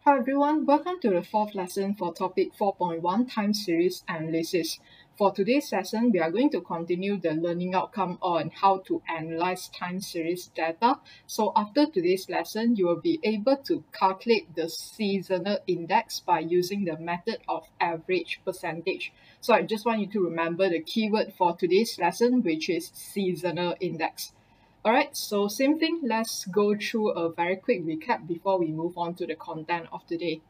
Hi everyone, welcome to the fourth lesson for topic 4.1 time series analysis. For today's session, we are going to continue the learning outcome on how to analyze time series data. So after today's lesson, you will be able to calculate the seasonal index by using the method of average percentage. So I just want you to remember the keyword for today's lesson, which is seasonal index. Alright, so same thing, let's go through a very quick recap before we move on to the content of the day.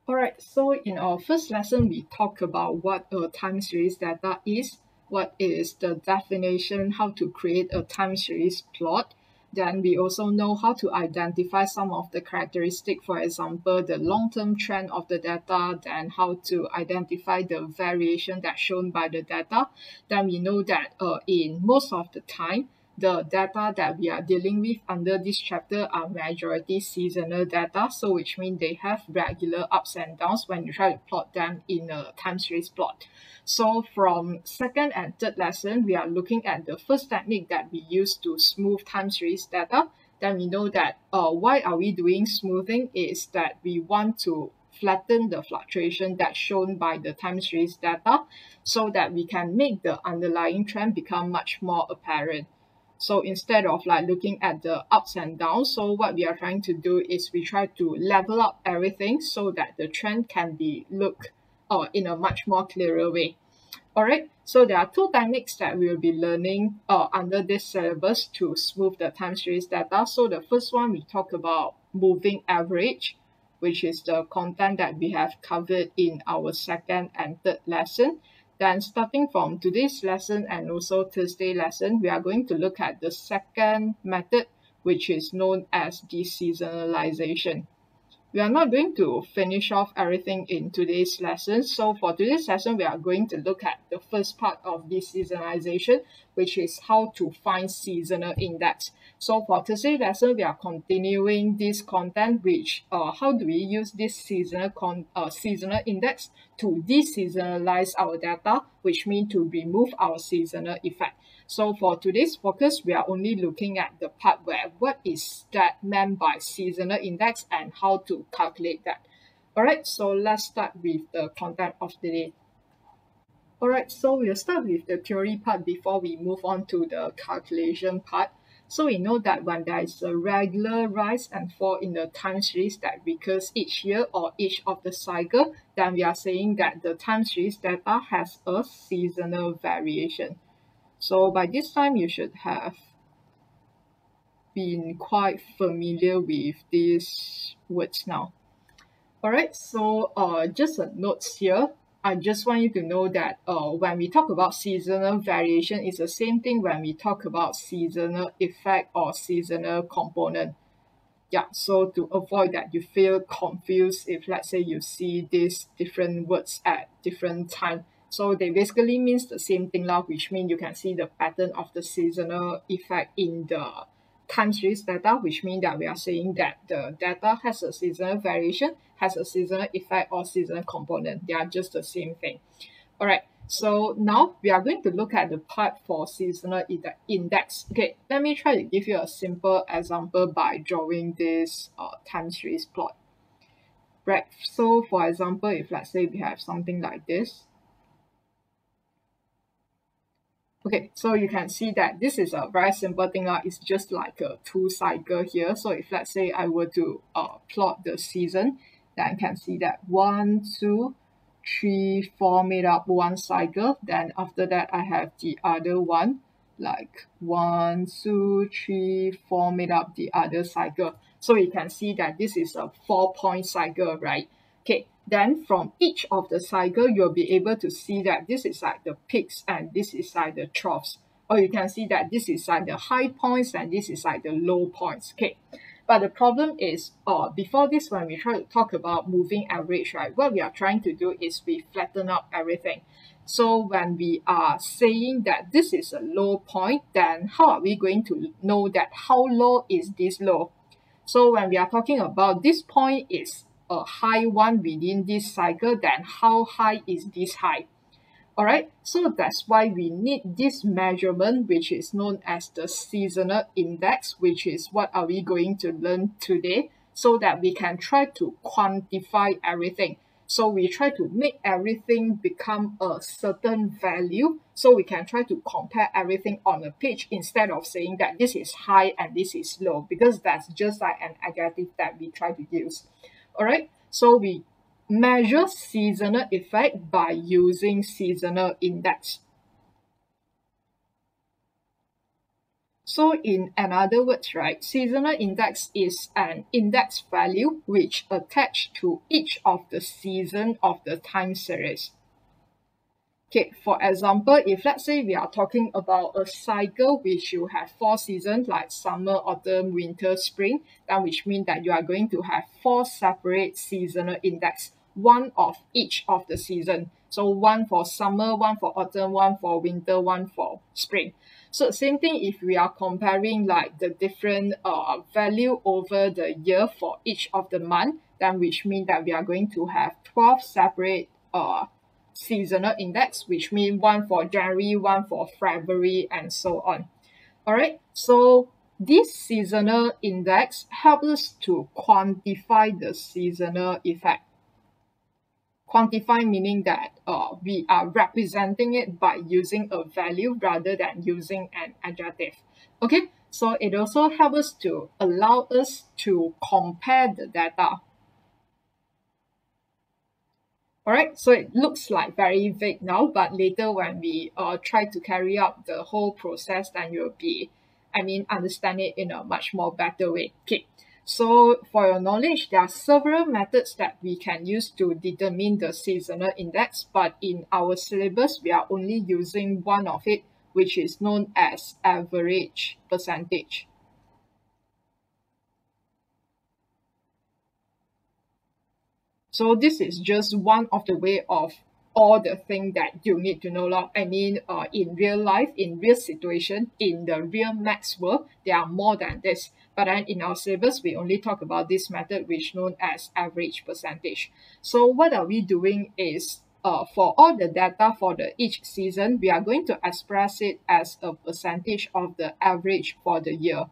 Alright, so in our first lesson, we talked about what a time series data is, what is the definition, how to create a time series plot. Then we also know how to identify some of the characteristics, for example, the long-term trend of the data, then how to identify the variation that's shown by the data. Then we know that in most of the time, the data that we are dealing with under this chapter are majority seasonal data, so which means they have regular ups and downs when you try to plot them in a time series plot. So from second and third lesson, we are looking at the first technique that we use to smooth time series data. Then we know that why are we doing smoothing is that we want to flatten the fluctuation that's shown by the time series data so that we can make the underlying trend become much more apparent. So instead of like looking at the ups and downs, so what we are trying to do is we try to level up everything so that the trend can be looked in a much more clearer way. Alright, so there are two techniques that we will be learning under this syllabus to smooth the time series data. So the first one, we talk about moving average, which is the content that we have covered in our second and third lesson. Then starting from today's lesson and also Thursday lesson, we are going to look at the second method, which is known as deseasonalization. We are not going to finish off everything in today's lesson. So for today's lesson, we are going to look at the first part of deseasonalization, which is how to find seasonal index. So for today's lesson, we are continuing this content, which how do we use this seasonal index to deseasonalize our data, which means to remove our seasonal effect. So for today's focus, we are only looking at the part where what is that meant by seasonal index and how to calculate that. Alright, so let's start with the content of the day. Alright, so we'll start with the theory part before we move on to the calculation part. So we know that when there is a regular rise and fall in the time series that recurs each year or each of the cycle, then we are saying that the time series data has a seasonal variation. So by this time, you should have been quite familiar with these words now. Alright, so just a note here. I just want you to know that when we talk about seasonal variation, it's the same thing when we talk about seasonal effect or seasonal component. Yeah, so to avoid that you feel confused if let's say you see these different words at different time. So they basically means the same thing now, which means you can see the pattern of the seasonal effect in the time series data, which means that we are saying that the data has a seasonal variation, has a seasonal effect or seasonal component. They are just the same thing. Alright, so now we are going to look at the part for seasonal index. Okay, let me try to give you a simple example by drawing this time series plot. Right, so for example, if let's say we have something like this. Okay, so you can see that this is a very simple thing. It's just like a 2 cycle here. So if let's say I were to plot the season, then I can see that 1, 2, 3, 4 made up 1 cycle. Then after that, I have the other one, like 1, 2, 3, 4 made up the other cycle. So you can see that this is a 4-point cycle, right? Okay, then from each of the cycle, you'll be able to see that this is like the peaks and this is like the troughs. Or you can see that this is like the high points and this is like the low points. Okay, but the problem is before this, when we try to talk about moving average, right, what we are trying to do is we flatten out everything. So when we are saying that this is a low point, then how are we going to know that how low is this low? So when we are talking about this point is a high one within this cycle, then how high is this high? Alright, so that's why we need this measurement, which is known as the seasonal index, which is what are we going to learn today. so that we can try to quantify everything. So we try to make everything become a certain value, so we can try to compare everything on a page instead of saying that this is high and this is low, because that's just like an adjective that we try to use. All right, so we measure seasonal effect by using seasonal index. So in another words, right, seasonal index is an index value which attached to each of the season of the time series. Okay, for example, if let's say we are talking about a cycle which you have 4 seasons like summer, autumn, winter, spring, then which means that you are going to have 4 separate seasonal index, one of each of the season. So one for summer, one for autumn, one for winter, one for spring. So same thing if we are comparing like the different value over the year for each of the month, then which means that we are going to have 12 separate seasonal index, which means one for January, one for February, and so on. All right, so this seasonal index helps us to quantify the seasonal effect. Quantify meaning that we are representing it by using a value rather than using an adjective. Okay, so it also helps us to allow us to compare the data. Alright, so it looks like very vague now, but later when we try to carry out the whole process, then you'll be, understand it in a much more better way. Okay, so for your knowledge, there are several methods that we can use to determine the seasonal index, but in our syllabus, we are only using one of it, which is known as average percentage. So this is just one of the way of all the thing that you need to know. In real life, in real situation, in the real maths world, there are more than this. But then in our syllabus, we only talk about this method, which known as average percentage. So what are we doing is, for all the data for the each season, we are going to express it as a percentage of the average for the year.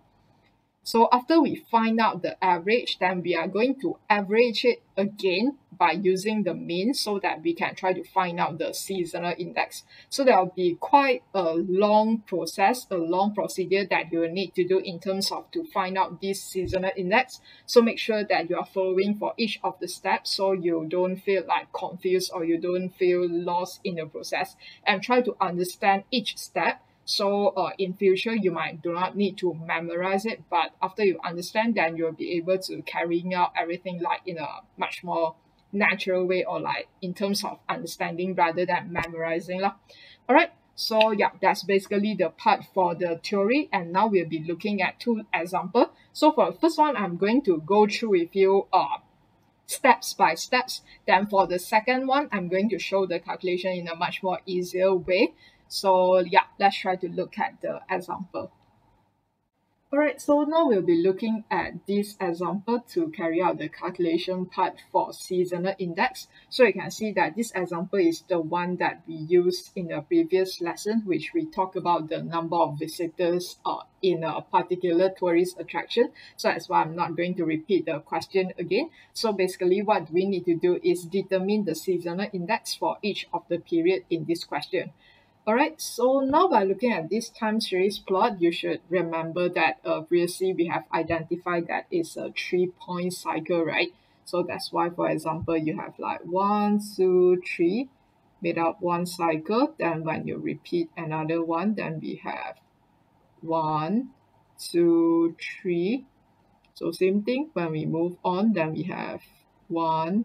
So after we find out the average, then we are going to average it again by using the mean so that we can try to find out the seasonal index. So there will be quite a long process, a long procedure that you will need to do in terms of to find out this seasonal index. So make sure that you are following for each of the steps so you don't feel like confused or you don't feel lost in the process, and try to understand each step. So in future, you might do not need to memorize it, but after you understand, then you'll be able to carrying out everything like in a much more natural way, or like in terms of understanding rather than memorizing lah. All right. So yeah, that's basically the part for the theory, and now we'll be looking at 2 examples. So for the first one, I'm going to go through with you steps by steps. Then for the second one, I'm going to show the calculation in a much more easier way. So yeah, let's try to look at the example. Alright, so now we'll be looking at this example to carry out the calculation part for seasonal index. So you can see that this example is the one that we used in the previous lesson, which we talked about the number of visitors in a particular tourist attraction. So that's why I'm not going to repeat the question again. So basically what we need to do is determine the seasonal index for each of the period in this question. Alright, so now by looking at this time series plot, you should remember that previously we have identified that it's a 3-point cycle, right? So that's why, for example, you have like 1, 2, 3 made up one cycle. Then when you repeat another one, then we have 1, 2, 3. So same thing, when we move on, then we have 1,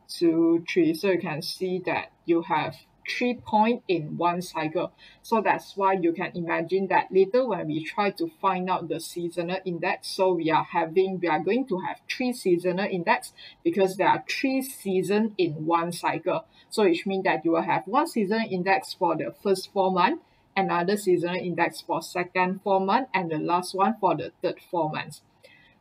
2, 3. So you can see that you have 3 points in one cycle. So that's why you can imagine that later when we try to find out the seasonal index, so we are going to have 3 seasonal index because there are 3 seasons in one cycle. So which means that you will have one seasonal index for the first 4 months, another seasonal index for second 4 months, and the last one for the third 4 months.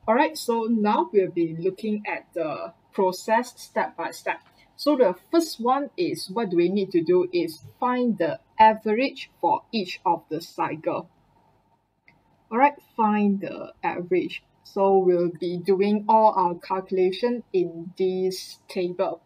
Alright, so now we'll be looking at the process step by step. So the first one is, what do we need to do is find the average for each of the cycle. Alright, find the average. So we'll be doing all our calculation in this table.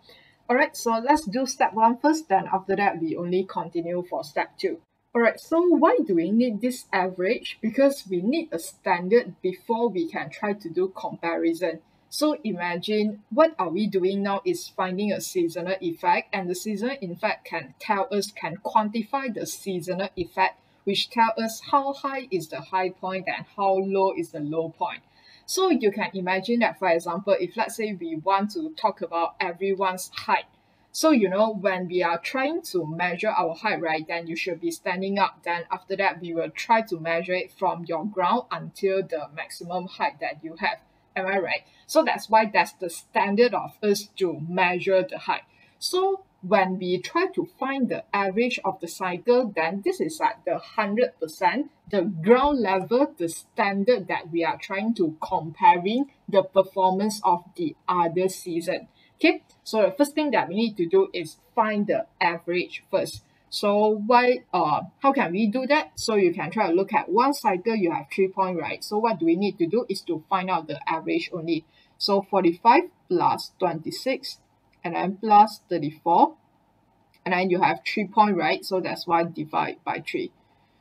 Alright, so let's do step 1 first, then after that we only continue for step 2. Alright, so why do we need this average? Because we need a standard before we can try to do comparison. So imagine what are we doing now is finding a seasonal effect, and the seasonal effect can quantify the seasonal effect, which tell us how high is the high point and how low is the low point. So you can imagine that, for example, if let's say we want to talk about everyone's height. So, when we are trying to measure our height, right, then you should be standing up. Then after that, we will try to measure it from your ground until the maximum height that you have. Am I right? So that's why that's the standard of us to measure the height. So when we try to find the average of the cycle, then this is like the 100%, the ground level, the standard that we are trying to comparing the performance of the other season. Okay, so the first thing that we need to do is find the average first. So how can we do that? So you can try to look at one cycle, you have 3 points, right? So what do we need to do is to find out the average only. So 45 plus 26 and then plus 34, and then you have 3 points, right? So that's why divide by 3.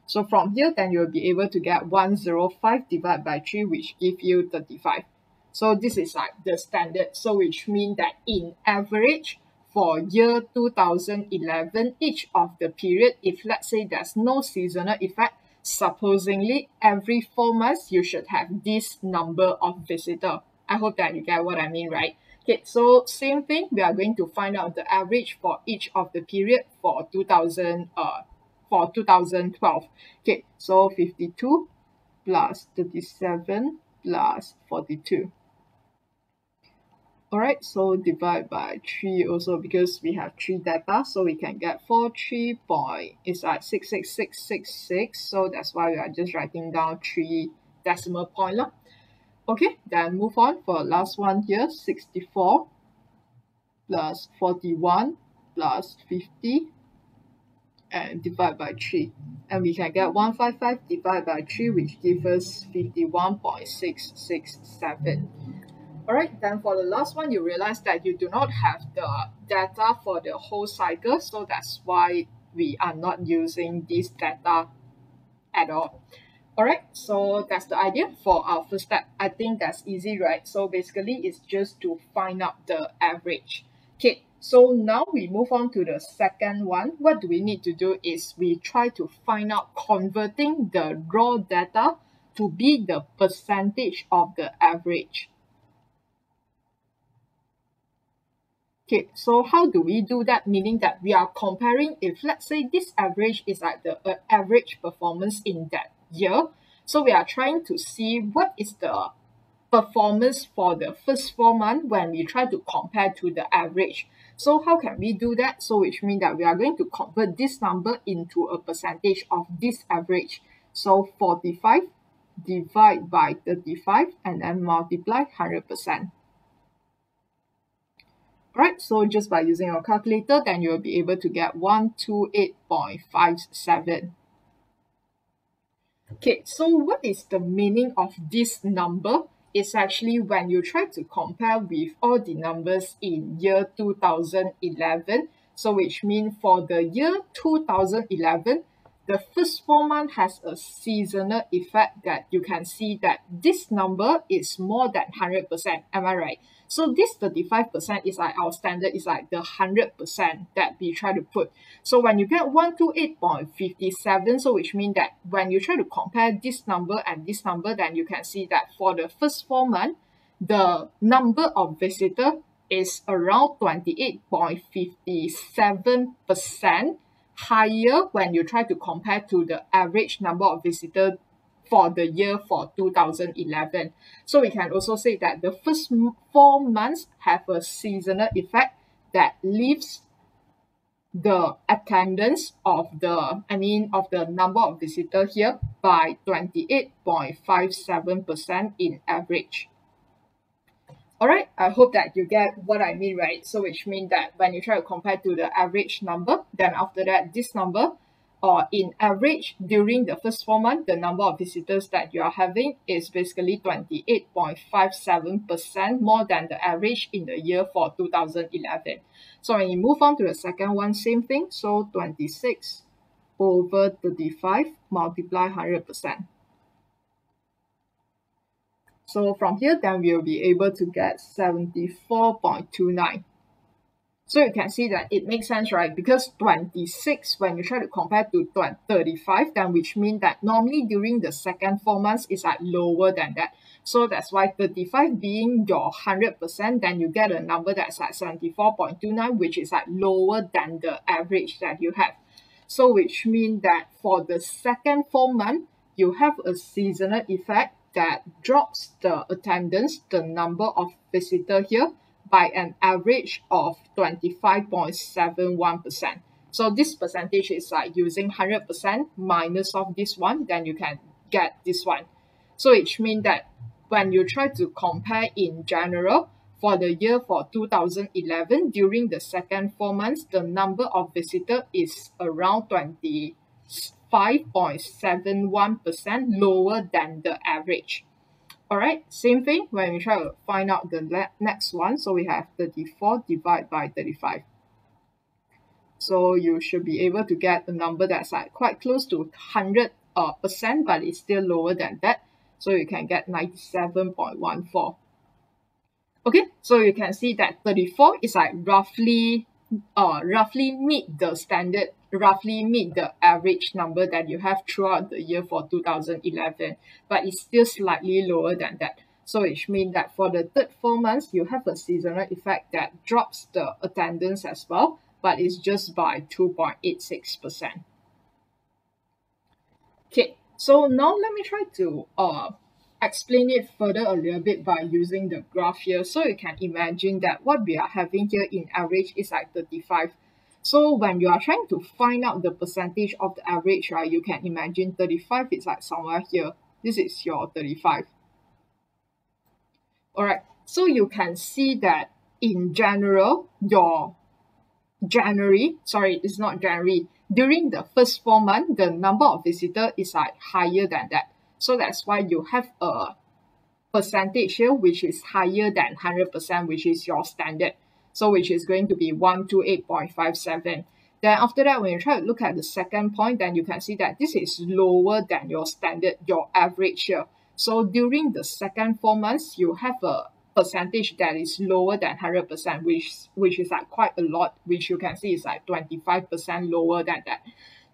So from here, then you'll be able to get 105 divided by 3, which give you 35. So this is like the standard. So which means that in average for year 2011, each of the period, if let's say there's no seasonal effect, supposingly every 4 months you should have this number of visitor. I hope that you get what I mean, right? Okay, so same thing, we are going to find out the average for each of the period for 2012. Okay, so 52 plus 37 plus 42. Alright, so divide by 3 also because we have 3 data, so we can get 43 point, it's like 66666, so that's why we are just writing down 3 decimal point. Okay, then move on for last one here, 64 plus 41 plus 50 and divide by 3. And we can get 155 divided by 3, which gives us 51.667. Alright, then for the last one, you realize that you do not have the data for the whole cycle, so that's why we are not using this data at all. Alright, so that's the idea for our first step. I think that's easy, right? So basically, it's just to find out the average. Okay, so now we move on to the second one. What do we need to do is we try to find out converting the raw data to be the percentage of the average. Okay, so how do we do that? Meaning that we are comparing, if let's say this average is like the average performance in that year. So we are trying to see what is the performance for the first 4 months when we try to compare to the average. So how can we do that? So which means that we are going to convert this number into a percentage of this average. So 45 divide by 35 and then multiply 100%. Right, so just by using your calculator, then you'll be able to get 128.57. Okay, so what is the meaning of this number? It's actually when you try to compare with all the numbers in year 2011. So which means for the year 2011, the first 4 months has a seasonal effect that you can see that this number is more than 100%. Am I right? So this 35% is like our standard, is like the 100% that we try to put. So when you get 128.57, so which means that when you try to compare this number and this number, then you can see that for the first 4 months, the number of visitor is around 28.57% higher when you try to compare to the average number of visitors for the year for 2011. So we can also say that the first 4 months have a seasonal effect that leaves the attendance of the number of visitors here by 28.57% in average. Alright, I hope that you get what I mean, right? So which means that when you try to compare to the average number, then after that, this number, or in average, during the first 4 months, the number of visitors that you are having is basically 28.57% more than the average in the year for 2011. So when you move on to the second one, same thing. So 26 over 35 multiply 100%. So from here, then we'll be able to get 74.29. So you can see that it makes sense, right? Because 26, when you try to compare to 35, then which means that normally during the second 4 months is like lower than that. So that's why 35 being your 100%, then you get a number that's like 74.29, which is like lower than the average that you have. So which means that for the second 4 months, you have a seasonal effect that drops the attendance, the number of visitors here, by an average of 25.71%. So this percentage is like using 100% minus of this one, then you can get this one. So which means that when you try to compare in general, for the year for 2011, during the second 4 months, the number of visitors is around 25.71% lower than the average. Alright, same thing when we try to find out the next one. So we have 34 divided by 35. So you should be able to get a number that's like quite close to 100%, but it's still lower than that. So you can get 97.14. Okay, so you can see that 34 is like roughly meet the standard, roughly meet the average number that you have throughout the year for 2011, but it's still slightly lower than that. So which means that for the third 4 months, you have a seasonal effect that drops the attendance as well, but it's just by 2.86%. Okay, so now let me try to explain it further a little bit by using the graph here. So you can imagine that what we are having here in average is like 35. So when you are trying to find out the percentage of the average, right, you can imagine 35 is like somewhere here. This is your 35. Alright, so you can see that in general, your January, sorry, it's not January, during the first 4 months, the number of visitors is like higher than that. So that's why you have a percentage here which is higher than 100%, which is your standard. So which is going to be 128.57. Then after that, when you try to look at the second point, then you can see that this is lower than your standard, your average here. So during the second 4 months, you have a percentage that is lower than 100%, which is like quite a lot, which you can see is like 25% lower than that.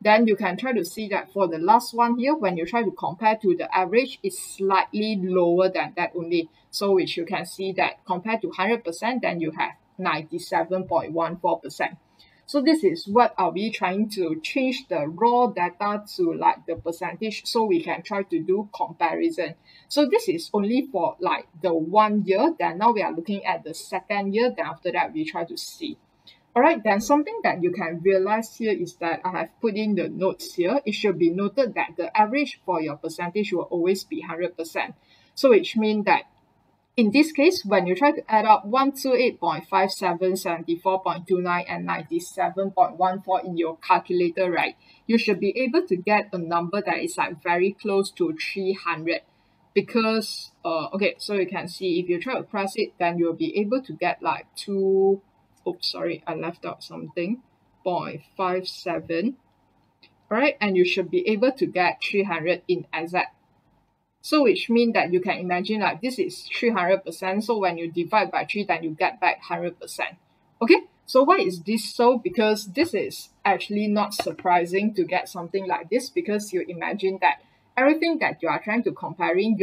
Then you can try to see that for the last one here, when you try to compare to the average, it's slightly lower than that only. So which you can see that compared to 100%, then you have 97.14%. So this is what are we trying to change the raw data to like the percentage so we can try to do comparison. So this is only for like the 1 year. Then now we are looking at the second year. Then after that, we try to see. Alright, then something that you can realize here is that I have put in the notes here. It should be noted that the average for your percentage will always be 100%. So which means that in this case, when you try to add up 128.57, 74.29, and 97.14 in your calculator, right, you should be able to get a number that is like very close to 300. Because, okay, so you can see if you try to press it, then you'll be able to get like oops, sorry, I left out something, 0.57. Alright, and you should be able to get 300 in exact. So which means that you can imagine like this is 300%. So when you divide by 3, then you get back 100%. Okay, so why is this so? Because this is actually not surprising to get something like this, because you imagine that everything that you are trying to comparing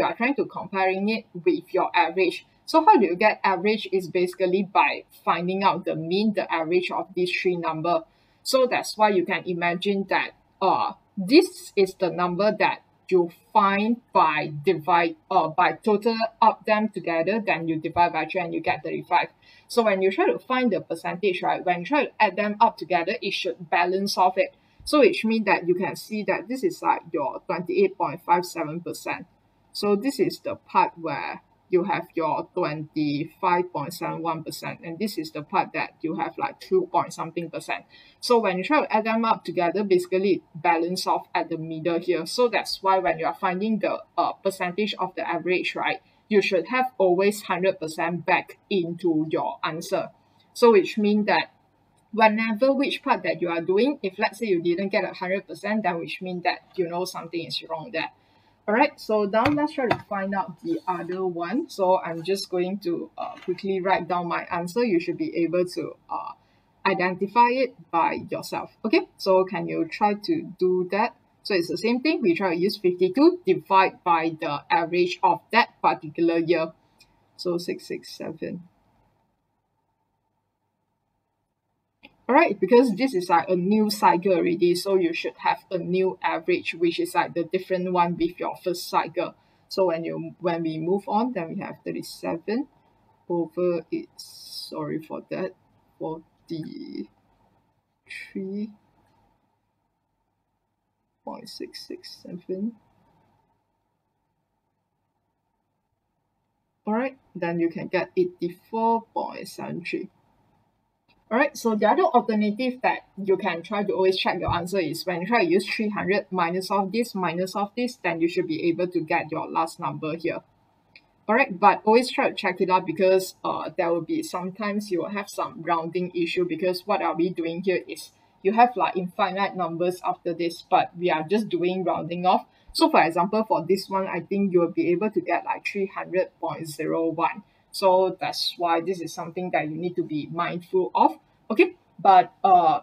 it with your average. So how do you get average is basically by finding out the mean, the average of these three numbers. So that's why you can imagine that this is the number that you find by total up them together, then you divide by 3 and you get 35. So when you try to find the percentage, right, when you try to add them up together, it should balance off it. So which means that you can see that this is like your 28.57%. So this is the part where you have your 25.71%, and this is the part that you have like 2 point something percent. So when you try to add them up together, basically it balance off at the middle here. So that's why when you are finding the percentage of the average, right, you should have always 100% back into your answer. So which means that whenever which part that you are doing, if let's say you didn't get 100%, then which means that you know something is wrong there. All right, so now let's try to find out the other one. So I'm just going to quickly write down my answer. You should be able to identify it by yourself. Okay, so can you try to do that? So it's the same thing. We try to use 52 divide by the average of that particular year. So 667. All right, because this is like a new cycle already, so you should have a new average, which is like the different one with your first cycle. So when we move on, then we have 37 over it's, sorry for that, 43.667. All right, then you can get 84.73. All right, so the other alternative that you can try to always check your answer is when you try to use 300 minus of this, then you should be able to get your last number here. All right, but always try to check it out because there will be sometimes you will have some rounding issue, because what are we doing here is you have like infinite numbers after this, but we are just doing rounding off. So for example, for this one, I think you will be able to get like 300.01. So that's why this is something that you need to be mindful of. Okay, but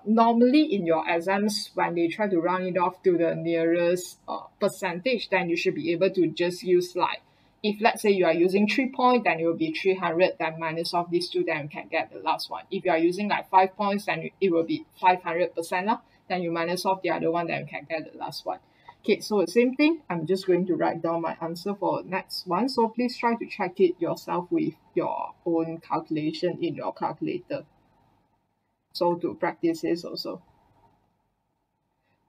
normally in your exams, when they try to round it off to the nearest percentage, then you should be able to just use like, if let's say you are using 3 points, then it will be 300, then minus off these two, then you can get the last one. If you are using like 5 points, then it will be 500%, then you minus off the other one, then you can get the last one. Okay, so the same thing, I'm just going to write down my answer for next one. So please try to check it yourself with your own calculation in your calculator. So to practice this also.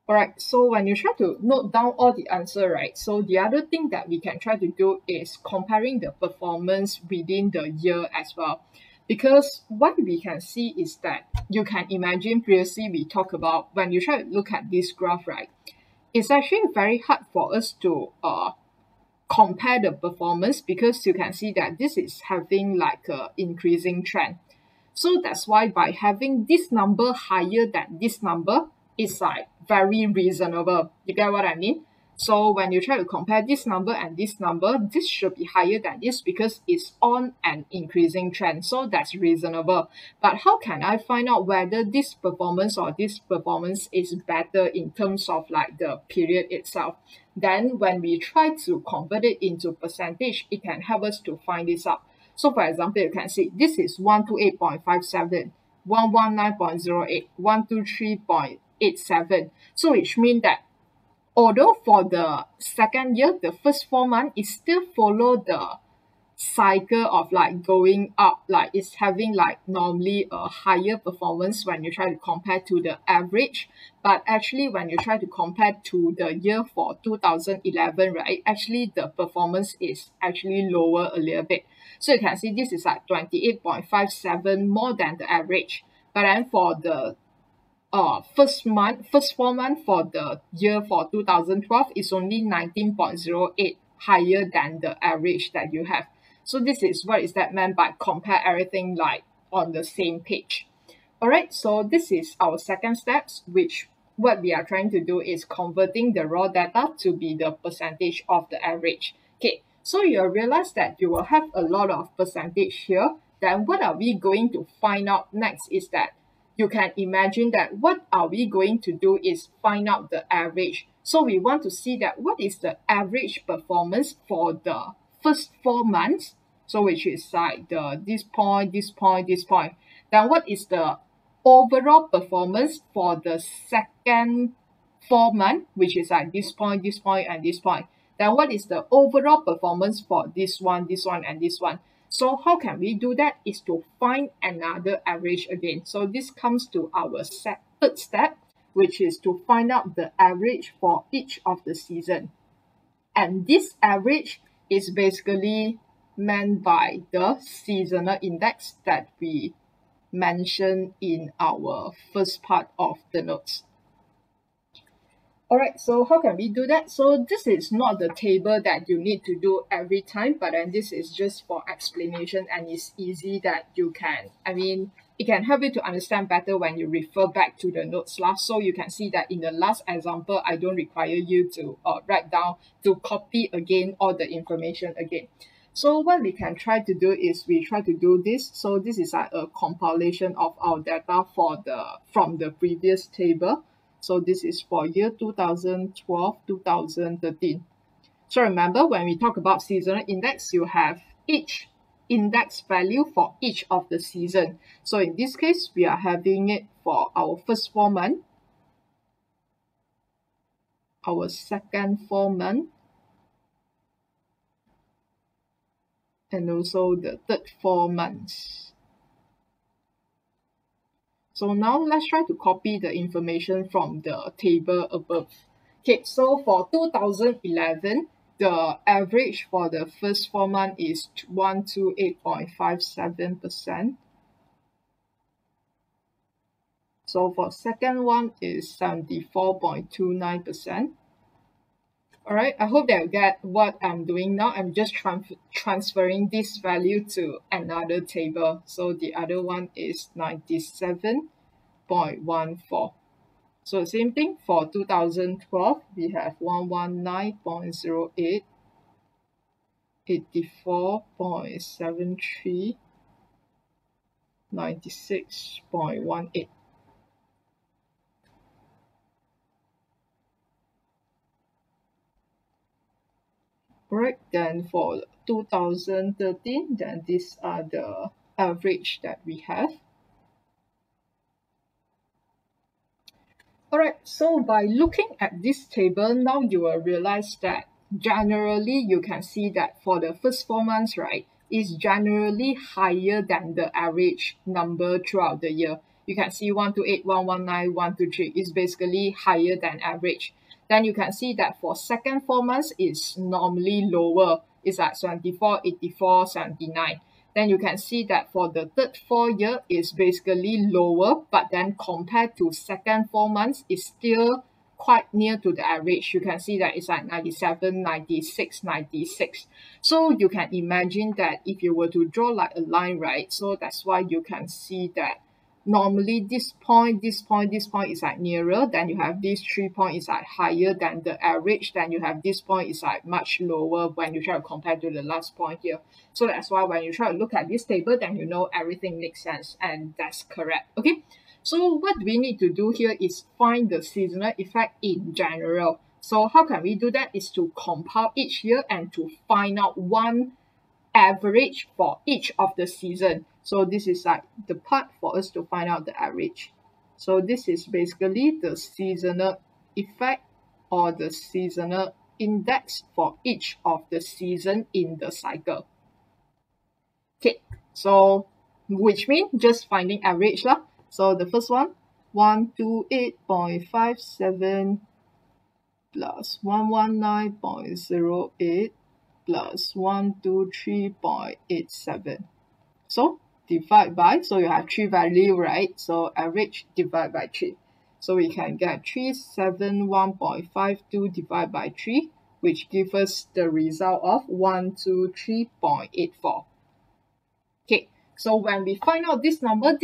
Alright, so when you try to note down all the answer, right, so the other thing that we can try to do is comparing the performance within the year as well. Because what we can see is that you can imagine previously we talked about when you try to look at this graph, right, it's actually very hard for us to compare the performance because you can see that this is having like a increasing trend. So that's why by having this number higher than this number, it's like very reasonable. You get what I mean? So when you try to compare this number and this number, this should be higher than this because it's on an increasing trend. So that's reasonable. But how can I find out whether this performance or this performance is better in terms of like the period itself? Then when we try to convert it into percentage, it can help us to find this out. So for example, you can see this is 128.57, 119.08, 123.87. So which means that although for the second year, the first 4 months, it still follow the cycle of like going up, like it's having like normally a higher performance when you try to compare to the average. But actually when you try to compare to the year for 2011, right, actually the performance is actually lower a little bit. So you can see this is like 28.57 more than the average. But then for the first 4 months for the year for 2012 is only 19.08 higher than the average that you have. So this is what is that meant by compare everything like on the same page. Alright, so this is our second steps, which what we are trying to do is converting the raw data to be the percentage of the average. Okay, so you'll realize that you will have a lot of percentage here. Then what are we going to find out next is that you can imagine that what are we going to do is find out the average. So we want to see that what is the average performance for the first 4 months. So which is like this point, this point, this point. Then what is the overall performance for the second 4 months, which is like this point, this point, and this point. Then what is the overall performance for this one, and this one. So how can we do that is to find another average again. So this comes to our third step, which is to find out the average for each of the season. And this average is basically meant by the seasonal index that we mentioned in our first part of the notes. Alright, so how can we do that? So this is not the table that you need to do every time, but then this is just for explanation, and it's easy that you can, it can help you to understand better when you refer back to the notes last. So you can see that in the last example, I don't require you to write down, to copy again all the information again. So what we can try to do is we try to do this. So this is like a compilation of our data from the previous table. So this is for year 2012, 2013. So remember, when we talk about seasonal index, you have each index value for each of the season. So in this case, we are having it for our first 4 months, our second 4 months, and also the third 4 months. So now let's try to copy the information from the table above. Okay, so for 2011, the average for the first 4 months is 128.57%. So for second one is 74.29%. Alright, I hope that you get what I'm doing now. I'm just transferring this value to another table. So the other one is 97.14. So same thing for 2012, we have 119.08, 84.73, 96.18. Right, then for 2013, then these are the average that we have. Alright, so by looking at this table, now you will realize that generally you can see that for the first 4 months, right, is generally higher than the average number throughout the year. You can see 128, 119, 123 is basically higher than average. Then you can see that for second 4 months is normally lower. It's at 74, 84, 79. Then you can see that for the third 4 year is basically lower, but then compared to second 4 months is still quite near to the average. You can see that it's at 97, 96, 96. So you can imagine that if you were to draw like a line, right? So that's why you can see that normally this point, this point, this point is like nearer. Then you have these 3 points is like higher than the average. Then you have this point is like much lower when you try to compare to the last point here. So that's why when you try to look at this table, then you know everything makes sense, and that's correct. Okay. So what we need to do here is find the seasonal effect in general. So how can we do that? Is to compile each year and to find out one average for each of the season. So this is like the part for us to find out the average. So this is basically the seasonal effect or the seasonal index for each of the season in the cycle. Okay, so which means just finding average lah. So the first one, 128.57 plus 119.08 plus 123.87. So divide by, so you have 3 value, right? So average divide by 3. So we can get 371.52 divided by 3, which gives us the result of 123.84. Okay, so when we find out this number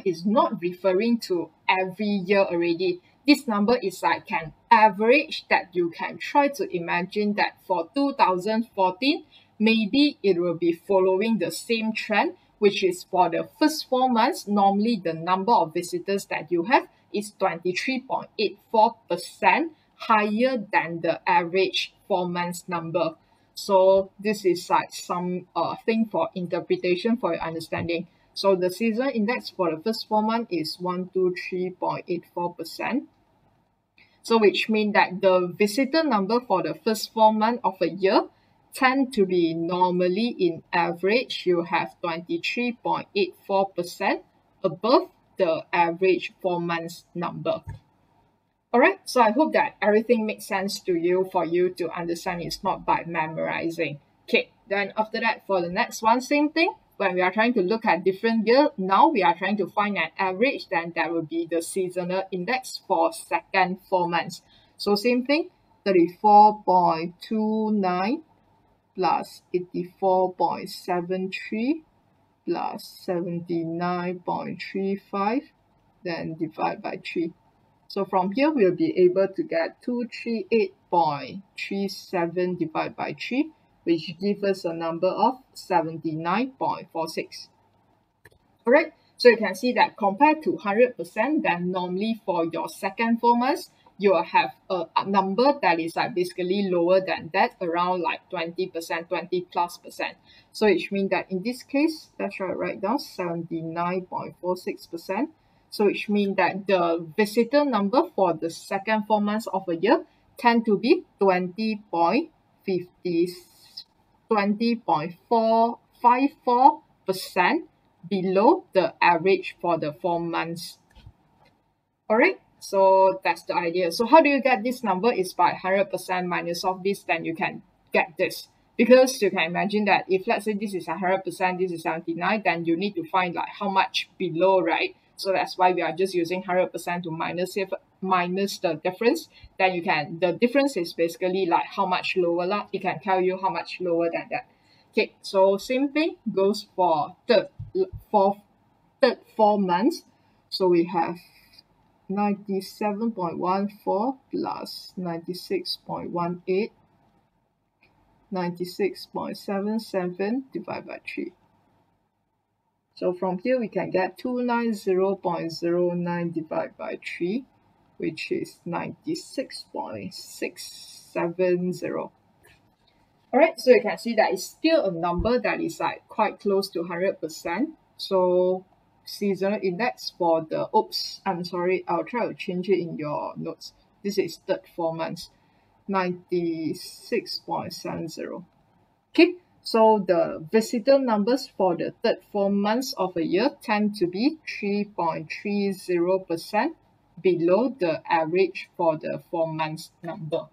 is not referring to every year already. This number is like an average that you can try to imagine that for 2014, maybe it will be following the same trend, which is for the first 4 months, normally the number of visitors that you have is 23.84% higher than the average 4 months number. So this is like some thing for interpretation for your understanding. So the seasonal index for the first 4 months is 123.84%. So which means that the visitor number for the first 4 months of a year tend to be normally in average, you have 23.84% above the average 4 months number. Alright, so I hope that everything makes sense to you for you to understand. It's not by memorizing. Okay, then after that, for the next one, same thing. When we are trying to look at different year, now we are trying to find an average, then that will be the seasonal index for second 4 months. So same thing, 34.29 plus 84.73 plus 79.35, then divide by 3. So from here, we'll be able to get 238.37 divided by 3, which gives us a number of 79.46. Alright, so you can see that compared to 100%, then normally for your second 4 months, you will have a number that is like basically lower than that, around like 20%, 20+%. So which means that in this case, let's try to write down 79.46%. So which means that the visitor number for the second 4 months of a year tend to be 20.454% below the average for the 4 months. Alright, so that's the idea. So how do you get this number? Is by 100% minus of this, then you can get this. Because you can imagine that if let's say this is 100%, this is 79, then you need to find like how much below, right? So that's why we are just using 100% to minus the difference. Then you can, the difference is basically like how much lower lah. It can tell you how much lower than that. Okay, so same thing goes for third 4 months. So we have 97.14 plus 96.18, 96.77 divided by 3. So from here we can get 290.09 divided by 3, which is 96.670. Alright, so you can see that it's still a number that is like quite close to 100%. So seasonal index for the, I'm sorry, I'll try to change it in your notes. This is third 4 months, 96.70. Okay, so the visitor numbers for the third 4 months of a year tend to be 3.30% below the average for the 4 months number.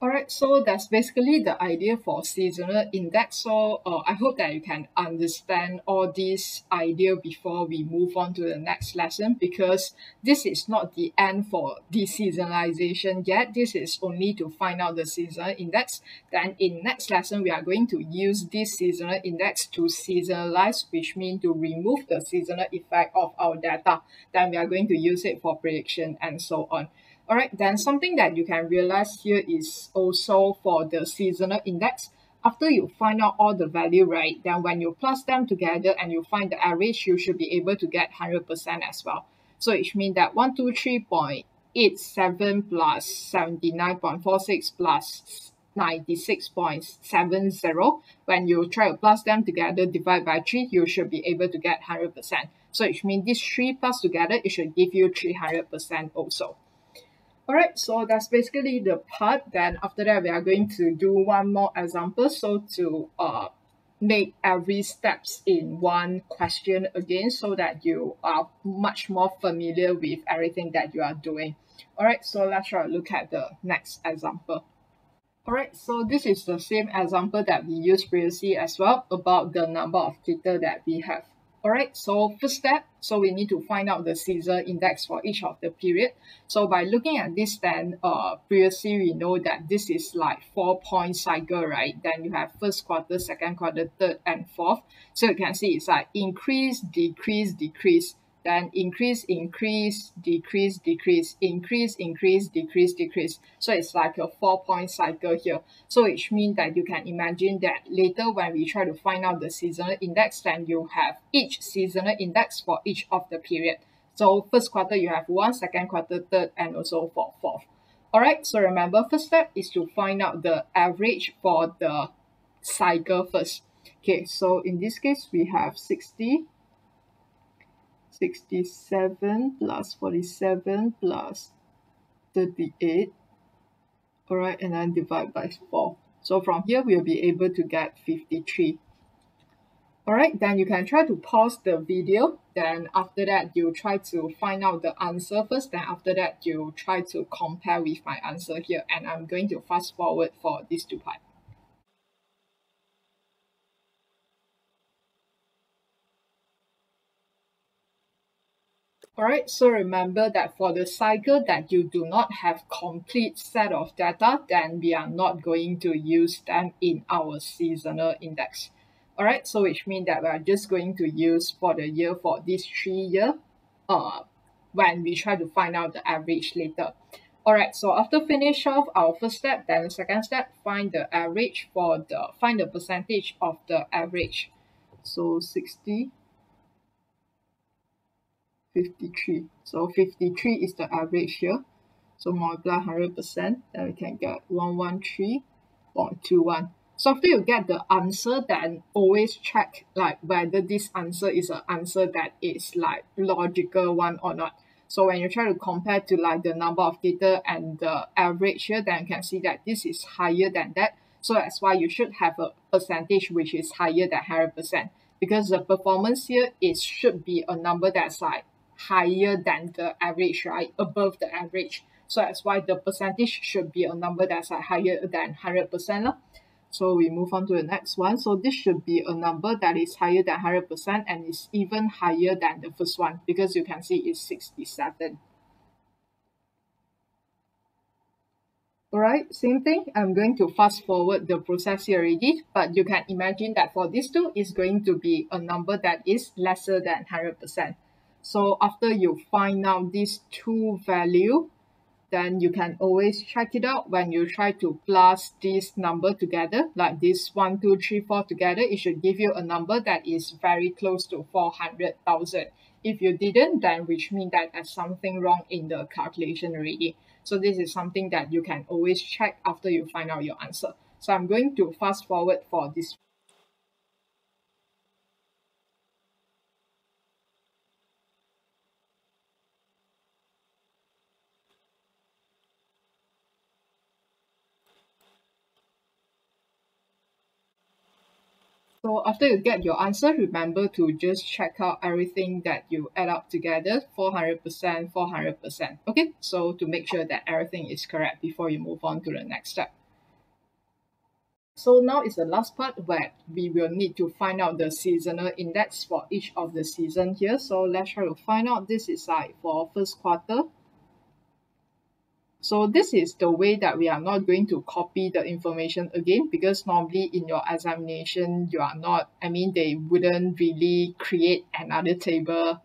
Alright, so that's basically the idea for seasonal index. So I hope that you can understand all these idea before we move on to the next lesson, because this is not the end for deseasonalization yet. This is only to find out the seasonal index. Then in next lesson, we are going to use this seasonal index to seasonalize, which means to remove the seasonal effect of our data. Then we are going to use it for prediction and so on. Alright, then something that you can realize here is also for the seasonal index. After you find out all the value, right, then when you plus them together and you find the average, you should be able to get 100% as well. So it means that 123.87 plus 79.46 plus 96.70, when you try to plus them together, divide by 3, you should be able to get 100%. So it means these 3 plus together, it should give you 300% also. Alright, so that's basically the part. Then after that, we are going to do one more example. So to make every steps in one question again, so that you are much more familiar with everything that you are doing. Alright, so let's try to look at the next example. Alright, so this is the same example that we used previously as well, about the number of data that we have. Alright, so first step, so we need to find out the seasonal index for each of the period. So by looking at this, then previously we know that this is like 4-point cycle, right? Then you have first quarter, second quarter, third and fourth. So you can see it's like increase, decrease, decrease. Then increase, increase, decrease, decrease, increase, increase, decrease, decrease. So it's like a 4-point cycle here. So which means that you can imagine that later when we try to find out the seasonal index, then you have each seasonal index for each of the period. So first quarter you have 1, second quarter, third, and also for fourth. Alright, so remember, first step is to find out the average for the cycle first. Okay, so in this case we have 67 plus 47 plus 38. Alright, and then divide by 4. So from here, we'll be able to get 53. Alright, then you can try to pause the video. Then after that, you try to find out the answer first. Then after that, you try to compare with my answer here. And I'm going to fast forward for these two parts. Alright, so remember that for the cycle that you do not have complete set of data, then we are not going to use them in our seasonal index. Alright, so which means that we are just going to use for the year for this 3 year when we try to find out the average later. Alright, so after finish off our first step, then the second step, find the average find the percentage of the average. So 60, 53. So 53 is the average here. So multiply 100%, then we can get 113.21. So after you get the answer, then always check like whether this answer is an answer that is like logical one or not. So when you try to compare to like the number of data and the average here, then you can see that this is higher than that. So that's why you should have a percentage which is higher than 100%, because the performance here should be a number that's like higher than the average, right? Above the average. So that's why the percentage should be a number that's like higher than 100%. So we move on to the next one. So this should be a number that is higher than 100% and is even higher than the first one, because you can see it's 67. Alright, same thing. I'm going to fast forward the process here already, but you can imagine that for this two, it's going to be a number that is lesser than 100%. So after you find out these two value, then you can always check it out when you try to plus this number together, like this 1, 2, 3, 4 together, it should give you a number that is very close to 400,000. If you didn't, then which means that there's something wrong in the calculation already. So this is something that you can always check after you find out your answer. So I'm going to fast forward for this. So after you get your answer, remember to just check out everything that you add up together, 400%, 400%. Okay, so to make sure that everything is correct before you move on to the next step. So now is the last part where we will need to find out the seasonal index for each of the season here. So let's try to find out. This is like for first quarter. So this is the way that we are not going to copy the information again, because normally in your examination, you are not, they wouldn't really create another table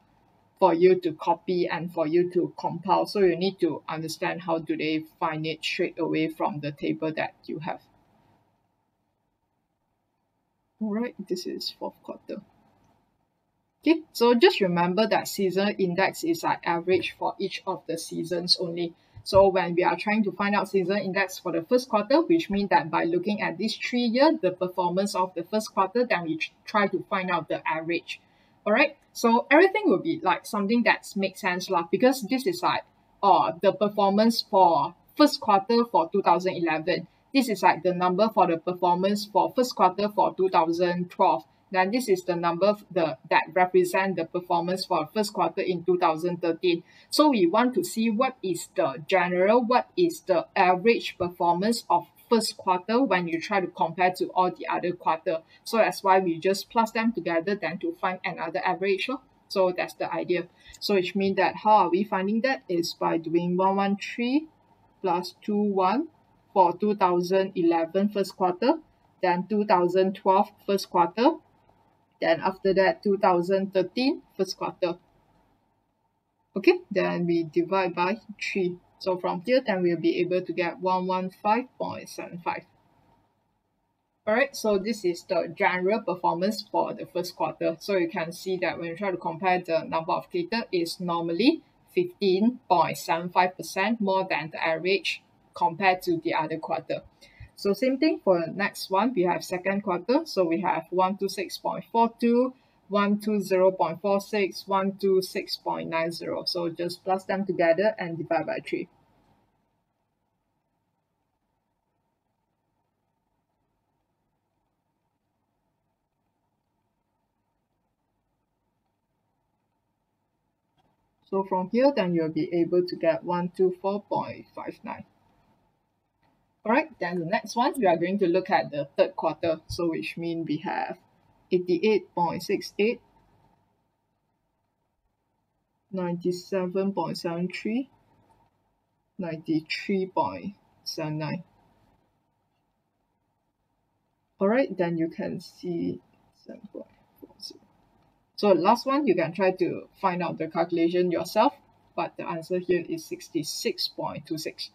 for you to copy and for you to compile. So you need to understand how do they find it straight away from the table that you have. All right, this is fourth quarter. Okay, so just remember that seasonal index is an average for each of the seasons only. So when we are trying to find out seasonal index for the first quarter, which means that by looking at this 3 year, the performance of the first quarter, then we try to find out the average. All right, so everything will be like something that makes sense lah, because this is like the performance for first quarter for 2011. This is like the number for the performance for first quarter for 2012. Then this is the number that represent the performance for first quarter in 2013. So we want to see what is the average performance of first quarter when you try to compare to all the other quarter. So that's why we just plus them together then to find another average. So that's the idea. So which means that how are we finding that is by doing 113 plus 21 for 2011 first quarter, then 2012 first quarter, then after that 2013 first quarter. Okay, then we divide by 3. So from here, then we'll be able to get 115.75. Alright, so this is the general performance for the first quarter. So you can see that when you try to compare the number of data, is normally 15.75% more than the average compared to the other quarter. So same thing for the next one, we have second quarter. So we have 126.42, 120.46, 126.90. So just plus them together and divide by 3. So from here, then you'll be able to get 124.59. Alright, then the next one, we are going to look at the third quarter. So which means we have 88.68, 97.73, 93.79. Alright, then you can see 7.40. So last one, you can try to find out the calculation yourself, but the answer here is 66.26.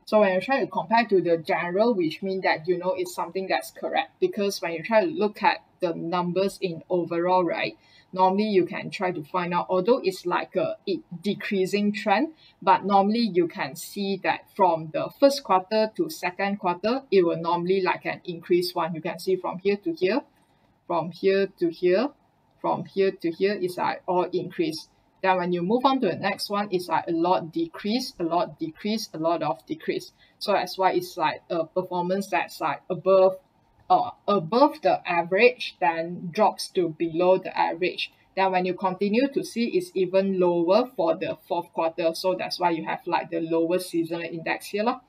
So when you try to compare to the general, which means that you know it's something that's correct, because when you try to look at the numbers in overall, right, normally you can try to find out, although it's like a decreasing trend, but normally you can see that from the first quarter to second quarter, it will normally like an increase one. You can see from here to here, from here to here, from here to here is like all increase. Then when you move on to the next one, it's like a lot decrease, a lot decrease, a lot of decrease. So that's why it's like a performance that's like above the average, then drops to below the average. Then when you continue to see, it's even lower for the fourth quarter. So that's why you have like the lowest seasonal index here lah.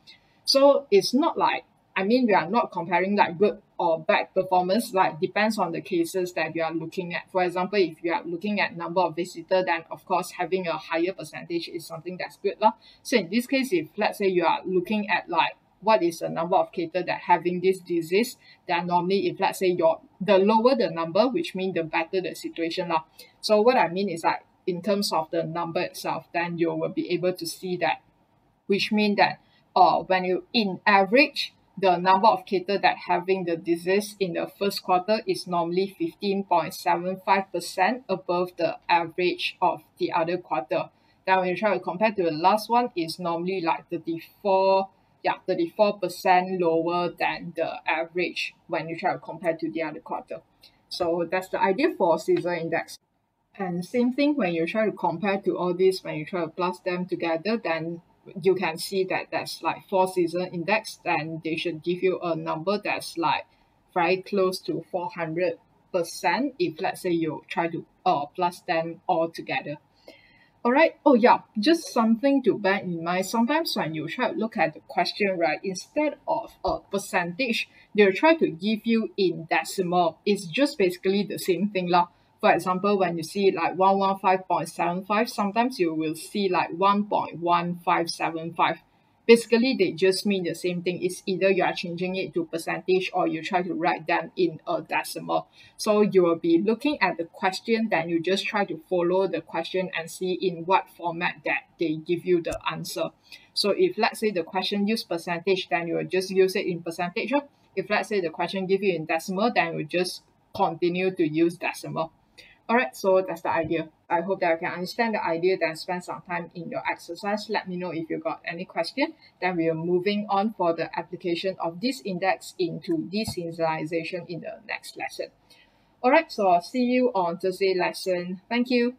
So it's not like, I mean, we are not comparing like good or bad performance, like depends on the cases that you are looking at. For example, if you are looking at number of visitors, then of course having a higher percentage is something that's good lah. So in this case, if let's say you are looking at like what is the number of cases that having this disease, then normally if let's say the lower the number, which means the better the situation lah. So what I mean is like in terms of the number itself, then you will be able to see that, which means that when you in average, the number of cases that having the disease in the first quarter is normally 15.75% above the average of the other quarter. Then when you try to compare to the last one, is normally like 34% lower than the average when you try to compare to the other quarter. So that's the idea for seasonal index. And same thing when you try to compare to all these, when you try to plus them together, then you can see that there's like 4 season index, then they should give you a number that's like very close to 400% if let's say you try to plus them all together. Alright, oh yeah, just something to bear in mind. Sometimes when you try to look at the question, right, instead of a percentage, they'll try to give you in decimal. It's just basically the same thing lah. For example, when you see like 115.75, sometimes you will see like 1.1575. Basically, they just mean the same thing. It's either you are changing it to percentage or you try to write them in a decimal. So you will be looking at the question, then you just try to follow the question and see in what format that they give you the answer. So if let's say the question use percentage, then you will just use it in percentage. If let's say the question give you in decimal, then you just continue to use decimal. Alright, so that's the idea. I hope that you can understand the idea, then spend some time in your exercise. Let me know if you got any question. Then we are moving on for the application of this index into deseasonalization in the next lesson. Alright, so I'll see you on Thursday lesson. Thank you.